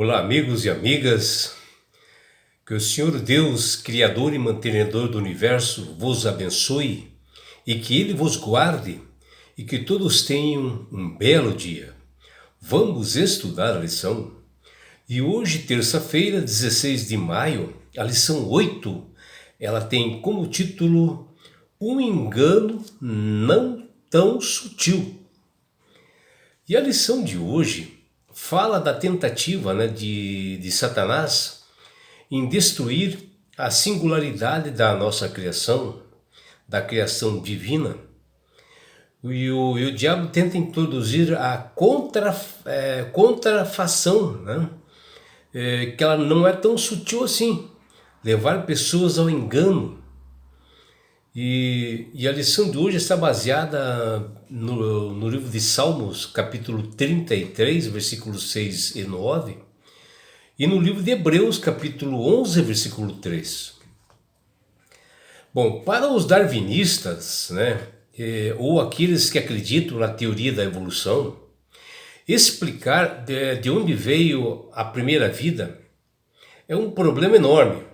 Olá, amigos e amigas. Que o Senhor Deus, Criador e mantenedor do universo, vos abençoe e que Ele vos guarde e que todos tenham um belo dia. Vamos estudar a lição? E hoje, terça-feira, 16 de maio, a lição 8, ela tem como título Um engano não tão sutil. E a lição de hoje fala da tentativa de Satanás em destruir a singularidade da nossa criação, da criação divina. E o diabo tenta introduzir a contrafação, que ela não é tão sutil assim, levar pessoas ao engano. E a lição de hoje está baseada no livro de Salmos, capítulo 33, versículos 6 e 9, e no livro de Hebreus, capítulo 11, versículo 3. Bom, para os darwinistas, ou aqueles que acreditam na teoria da evolução, explicar de onde veio a primeira vida é um problema enorme,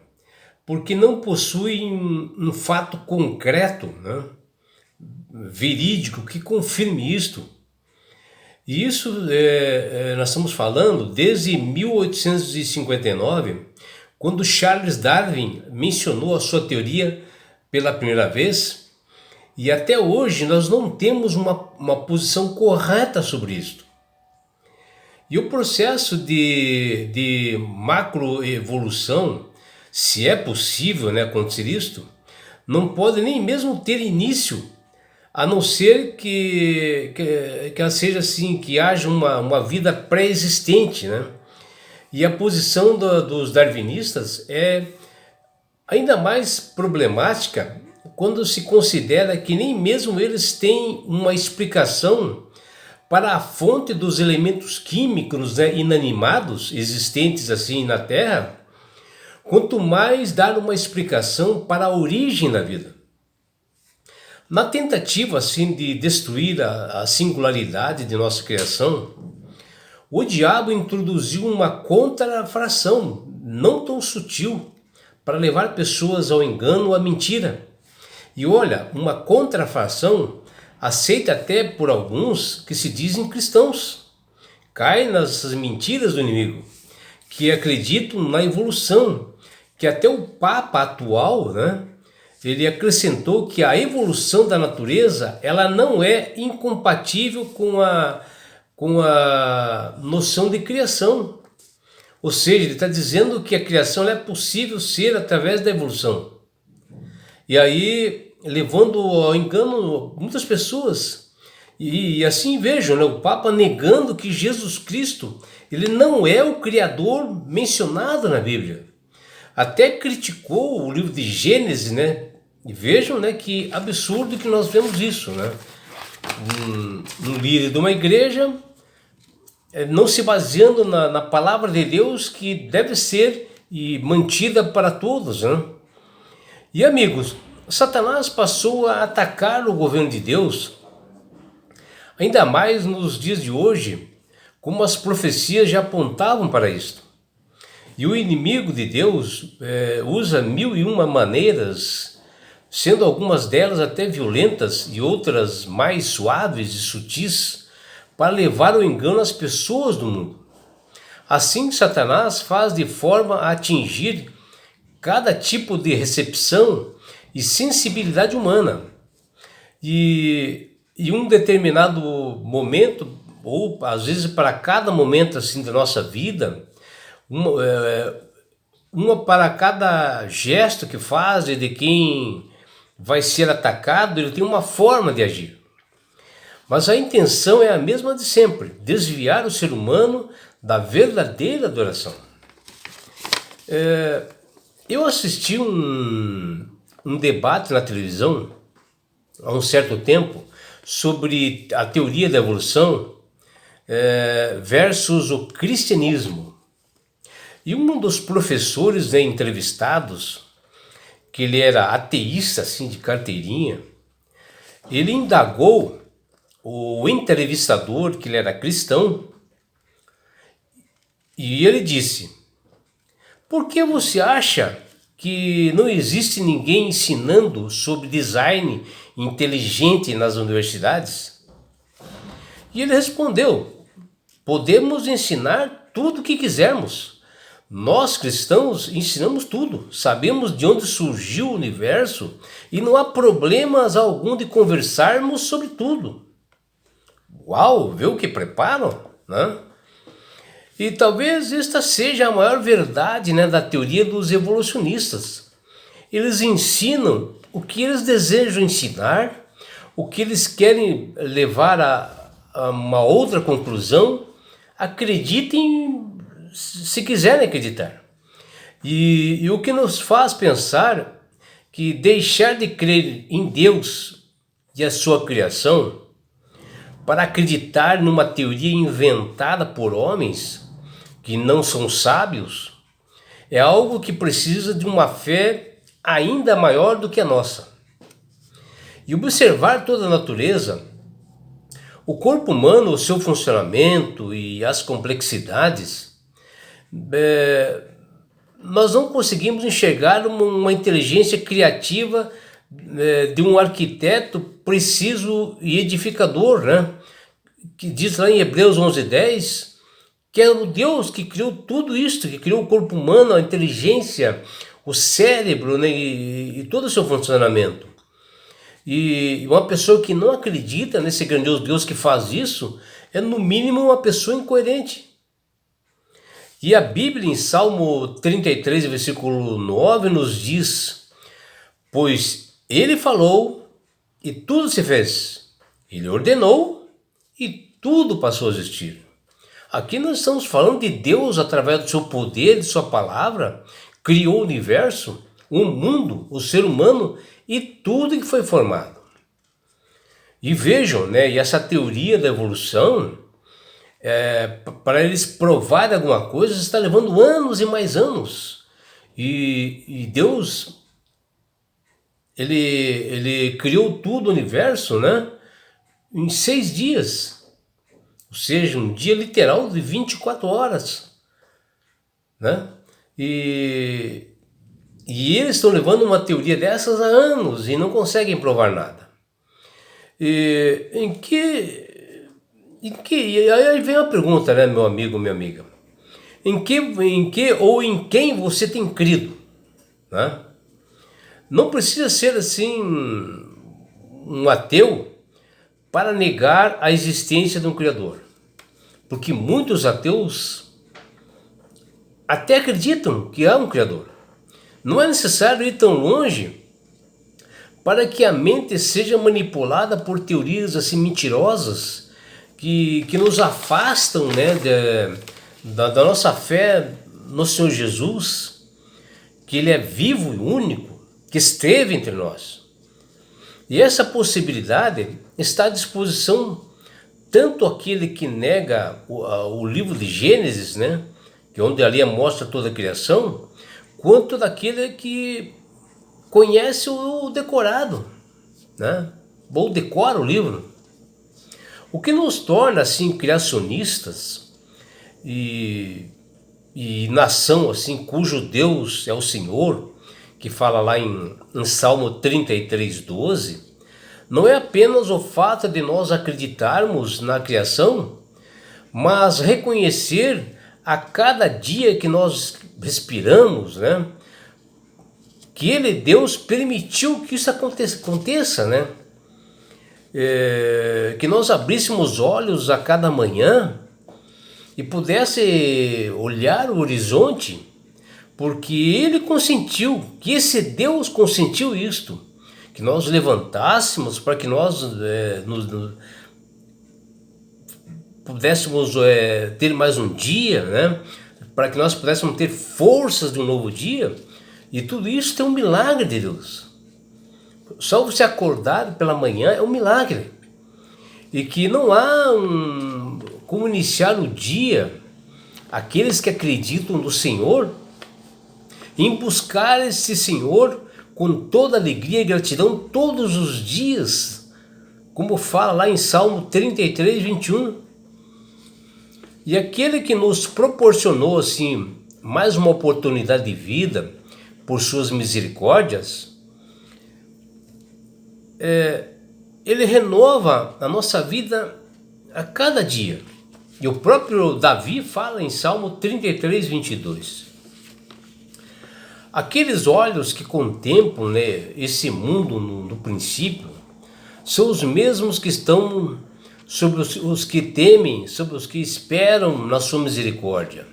porque não possuem um fato concreto, verídico, que confirme isto. E isso nós estamos falando desde 1859, quando Charles Darwin mencionou a sua teoria pela primeira vez, e até hoje nós não temos uma posição correta sobre isto. E o processo de macroevolução, se é possível acontecer isto, não pode nem mesmo ter início, a não ser que ela seja assim, que haja uma vida pré-existente, E a posição dos darwinistas é ainda mais problemática quando se considera que nem mesmo eles têm uma explicação para a fonte dos elementos químicos inanimados existentes assim na Terra, quanto mais dar uma explicação para a origem da vida. Na tentativa assim de destruir a singularidade de nossa criação, o diabo introduziu uma contrafação não tão sutil para levar pessoas ao engano ou à mentira. E olha, uma contrafação aceita até por alguns que se dizem cristãos. Cai nas mentiras do inimigo, que acreditam na evolução, que até o Papa atual, ele acrescentou que a evolução da natureza ela não é incompatível com a noção de criação. Ou seja, ele está dizendo que a criação é possível ser através da evolução. E aí, levando ao engano muitas pessoas. E assim vejam, o Papa negando que Jesus Cristo ele não é o Criador mencionado na Bíblia. Até criticou o livro de Gênesis, E vejam, que absurdo que nós vemos isso, Um líder de uma igreja não se baseando na palavra de Deus, que deve ser mantida para todos, E amigos, Satanás passou a atacar o governo de Deus, ainda mais nos dias de hoje, como as profecias já apontavam para isto. E o inimigo de Deus usa 1001 maneiras, sendo algumas delas até violentas e outras mais suaves e sutis, para levar ao engano as pessoas do mundo. Assim, Satanás faz de forma a atingir cada tipo de recepção e sensibilidade humana. E um determinado momento, ou às vezes para cada momento assim da nossa vida, uma para cada gesto que faz e de quem vai ser atacado, ele tem uma forma de agir. Mas a intenção é a mesma de sempre, desviar o ser humano da verdadeira adoração. Eu assisti um debate na televisão há um certo tempo sobre a teoria da evolução versus o cristianismo. E um dos professores entrevistados, que ele era ateísta assim de carteirinha, ele indagou o entrevistador, que ele era cristão, E ele disse: por que você acha que não existe ninguém ensinando sobre design inteligente nas universidades? E ele respondeu: podemos ensinar tudo o que quisermos. Nós cristãos ensinamos tudo, sabemos de onde surgiu o universo e não há problemas algum de conversarmos sobre tudo. Uau, vê o que preparam, né? E talvez esta seja a maior verdade, né, da teoria dos evolucionistas. Eles ensinam o que eles desejam ensinar, o que eles querem levar a uma outra conclusão. Acreditem se quiserem acreditar. E o que nos faz pensar que deixar de crer em Deus e a sua criação para acreditar numa teoria inventada por homens que não são sábios é algo que precisa de uma fé ainda maior do que a nossa. E observar toda a natureza, o corpo humano, o seu funcionamento e as complexidades, nós não conseguimos enxergar uma inteligência criativa de um arquiteto preciso e edificador, né? Que diz lá em Hebreus 11:10 que é o Deus que criou tudo isso, que criou o corpo humano, a inteligência, o cérebro, né? E todo o seu funcionamento. E uma pessoa que não acredita nesse grandioso Deus que faz isso é no mínimo uma pessoa incoerente. E a Bíblia em Salmo 33, versículo 9 nos diz: pois ele falou e tudo se fez, ele ordenou e tudo passou a existir. Aqui nós estamos falando de Deus através do seu poder, de sua palavra, criou o universo, o mundo, o ser humano e tudo que foi formado. E vejam, né, e essa teoria da evolução, para eles provarem alguma coisa, está levando anos e mais anos. E Deus, ele criou tudo o universo, né, em 6 dias. Ou seja, um dia literal de 24 horas. Né? E eles estão levando uma teoria dessas há anos e não conseguem provar nada. E aí vem a pergunta, né, meu amigo, minha amiga? Em que ou em quem você tem crido? Né? Não precisa ser assim um ateu para negar a existência de um Criador. Porque muitos ateus até acreditam que há um Criador. Não é necessário ir tão longe para que a mente seja manipulada por teorias assim mentirosas que nos afastam, né, da nossa fé no Senhor Jesus, que Ele é vivo e único, que esteve entre nós. E essa possibilidade está à disposição tanto aquele que nega o livro de Gênesis, né, que é onde ali mostra toda a criação, quanto daquele que conhece o decorado, né, ou decora o livro. O que nos torna assim criacionistas e nação assim cujo Deus é o Senhor, que fala lá em Salmo 33:12, não é apenas o fato de nós acreditarmos na criação, mas reconhecer a cada dia que nós respiramos, né, que Ele, Deus, permitiu que isso aconteça, né? Que nós abríssemos os olhos a cada manhã e pudesse olhar o horizonte, porque Ele consentiu, que esse Deus consentiu isto, que nós levantássemos para que nós pudéssemos ter mais um dia, né? Para que nós pudéssemos ter forças de um novo dia, e tudo isso é um milagre de Deus. Só você acordar pela manhã é um milagre. E que não há como iniciar o dia, aqueles que acreditam no Senhor, em buscar esse Senhor com toda alegria e gratidão todos os dias, como fala lá em Salmo 33:21. E aquele que nos proporcionou assim mais uma oportunidade de vida por suas misericórdias, ele renova a nossa vida a cada dia. E o próprio Davi fala em Salmo 33, 22. Aqueles olhos que contemplam, né, esse mundo no princípio, são os mesmos que estão sobre os que temem, sobre os que esperam na sua misericórdia.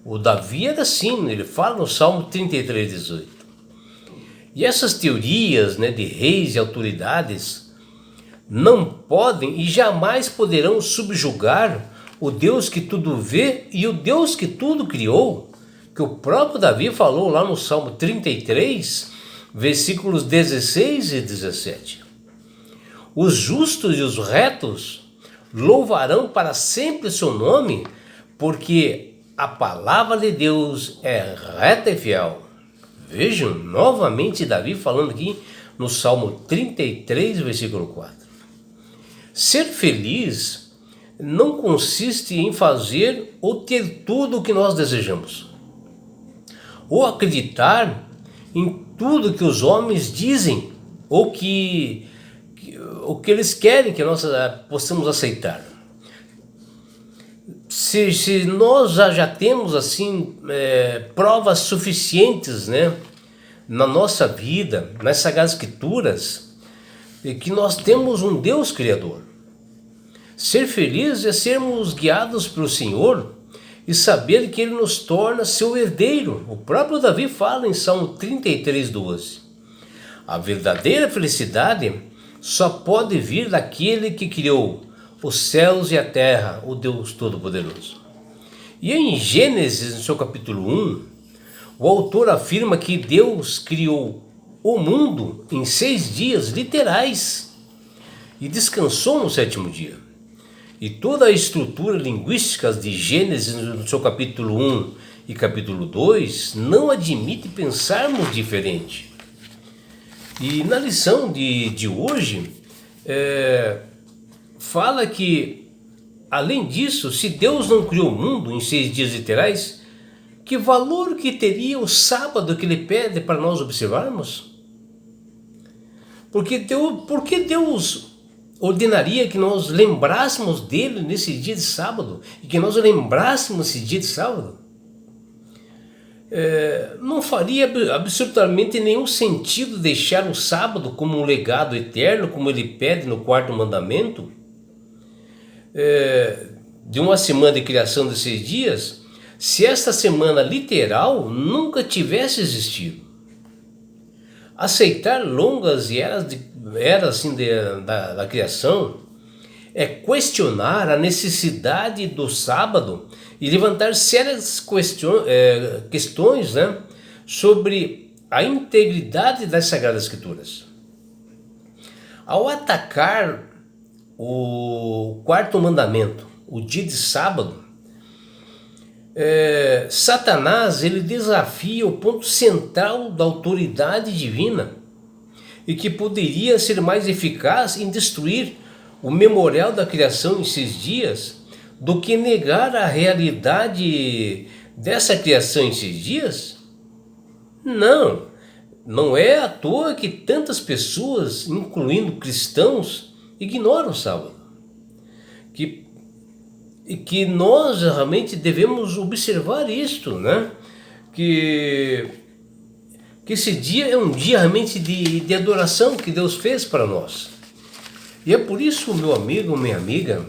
O Davi era assim, ele fala no Salmo 33, 18. E essas teorias, né, de reis e autoridades não podem e jamais poderão subjugar o Deus que tudo vê e o Deus que tudo criou, que o próprio Davi falou lá no Salmo 33, versículos 16 e 17. Os justos e os retos louvarão para sempre seu nome, porque a palavra de Deus é reta e fiel. Vejam, novamente Davi falando aqui no Salmo 33, versículo 4. Ser feliz não consiste em fazer ou ter tudo o que nós desejamos, ou acreditar em tudo que os homens dizem, ou que eles querem que nós possamos aceitar. Se nós já temos assim provas suficientes, né, na nossa vida, nas Sagradas Escrituras, que nós temos um Deus Criador. Ser feliz é sermos guiados pelo Senhor e saber que Ele nos torna seu herdeiro. O próprio Davi fala em Salmo 33, 12. A verdadeira felicidade só pode vir daquele que criou os céus e a terra, o Deus Todo-Poderoso. E em Gênesis, no seu capítulo 1, o autor afirma que Deus criou o mundo em 6 dias literais e descansou no 7º dia. E toda a estrutura linguística de Gênesis, no seu capítulo 1 e capítulo 2, não admite pensarmos diferente. E na lição de hoje, fala que, além disso, se Deus não criou o mundo em 6 dias literais, que valor que teria o sábado que Ele pede para nós observarmos? Por que Deus ordenaria que nós lembrássemos dele nesse dia de sábado e que nós lembrássemos esse dia de sábado? Não faria absolutamente nenhum sentido deixar o sábado como um legado eterno, como ele pede no 4º mandamento, de uma semana de criação de 6 dias, se esta semana literal nunca tivesse existido. Aceitar longas eras assim, da criação é questionar a necessidade do sábado e levantar sérias questões, né, sobre a integridade das Sagradas Escrituras. Ao atacar o 4º mandamento, o dia de sábado, Satanás ele desafia o ponto central da autoridade divina e que poderia ser mais eficaz em destruir o memorial da criação em 6 dias do que negar a realidade dessa criação em 6 dias? Não é à toa que tantas pessoas, incluindo cristãos, ignoram o sábado. Que nós realmente devemos observar isto, né? Que esse dia é um dia realmente de adoração que Deus fez para nós. E é por isso, meu amigo, minha amiga,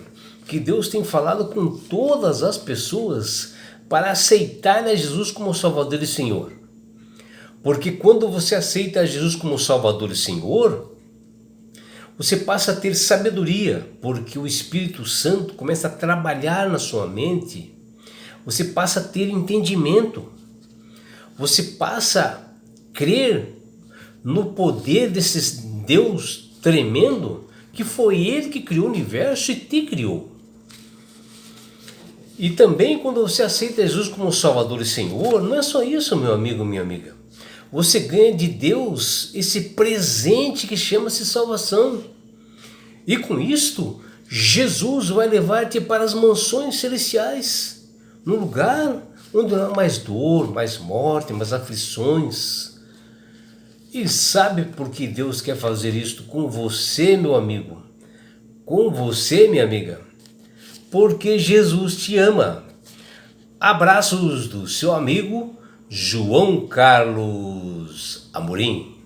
que Deus tem falado com todas as pessoas para aceitar a Jesus como Salvador e Senhor. Porque quando você aceita Jesus como Salvador e Senhor, você passa a ter sabedoria, porque o Espírito Santo começa a trabalhar na sua mente. Você passa a ter entendimento. Você passa a crer no poder desse Deus tremendo, que foi Ele que criou o universo e te criou. E também quando você aceita Jesus como Salvador e Senhor, não é só isso, meu amigo, minha amiga. Você ganha de Deus esse presente que chama-se salvação. E com isto, Jesus vai levar-te para as mansões celestiais, no lugar onde não há mais dor, mais morte, mais aflições. E sabe por que Deus quer fazer isto com você, meu amigo? Com você, minha amiga? Porque Jesus te ama. Abraços do seu amigo João Carlos Amorim.